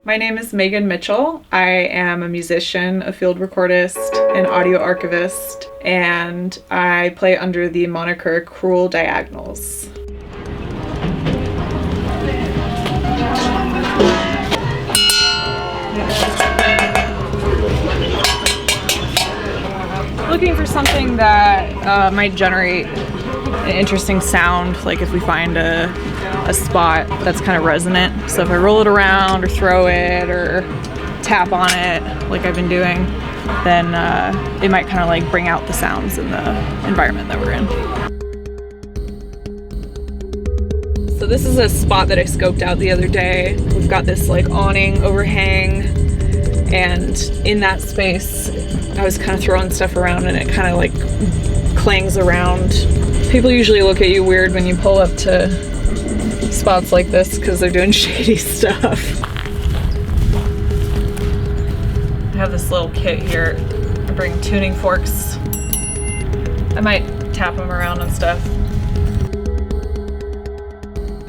My name is Megan Mitchell. I am a musician, a field recordist, an audio archivist, and I play under the moniker Cruel Diagonals. Looking for something that might generate an interesting sound, like if we find a spot that's kind of resonant. So if I roll it around or throw it or tap on it like I've been doing, then it might kind of like bring out the sounds in the environment that we're in. So this is a spot that I scoped out the other day. We've got this like awning overhang, and in that space I was kind of throwing stuff around and it kind of like clangs around. People usually look at you weird when you pull up to spots like this because they're doing shady stuff. I have this little kit here. I bring tuning forks. I might tap them around and stuff.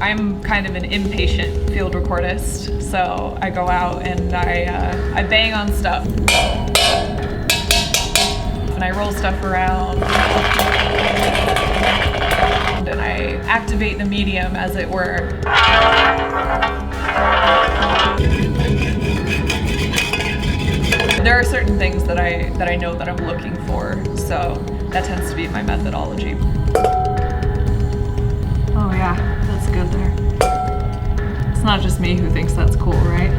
I'm kind of an impatient field recordist, so I go out and I bang on stuff. And I roll stuff around. And I activate the medium, as it were. There are certain things that I know that I'm looking for, so that tends to be my methodology. Oh yeah, that's good there. It's not just me who thinks that's cool, right?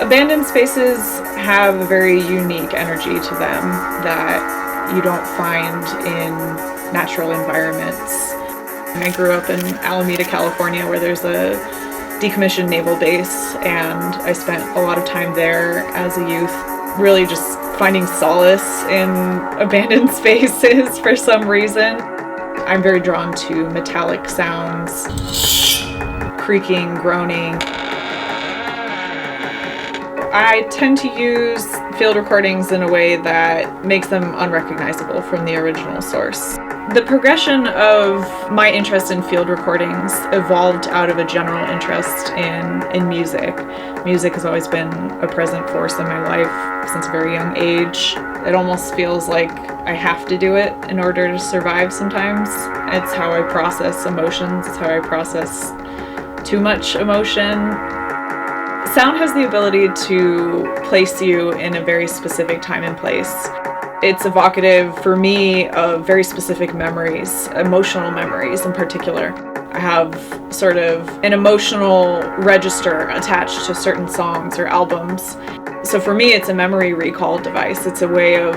Abandoned spaces have a very unique energy to them that you don't find in natural environments. I grew up in Alameda, California, where there's a decommissioned naval base, and I spent a lot of time there as a youth, really just finding solace in abandoned spaces for some reason. I'm very drawn to metallic sounds, creaking, groaning. I tend to use field recordings in a way that makes them unrecognizable from the original source. The progression of my interest in field recordings evolved out of a general interest in music. Music has always been a present force in my life since a very young age. It almost feels like I have to do it in order to survive sometimes. It's how I process emotions, it's how I process too much emotion. Sound has the ability to place you in a very specific time and place. It's evocative for me of very specific memories, emotional memories in particular. I have sort of an emotional register attached to certain songs or albums. So for me, it's a memory recall device. It's a way of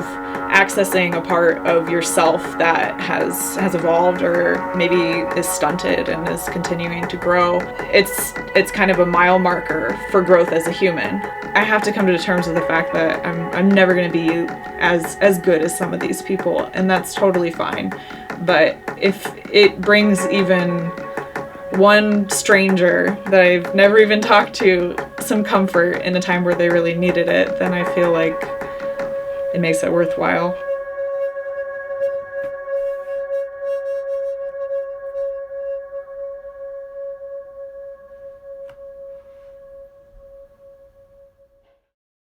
accessing a part of yourself that has evolved or maybe is stunted and is continuing to grow. It's kind of a mile marker for growth as a human. I have to come to terms with the fact that I'm never going to be as good as some of these people, and that's totally fine. But if it brings even one stranger that I've never even talked to some comfort in a time where they really needed it, then I feel like it makes it worthwhile.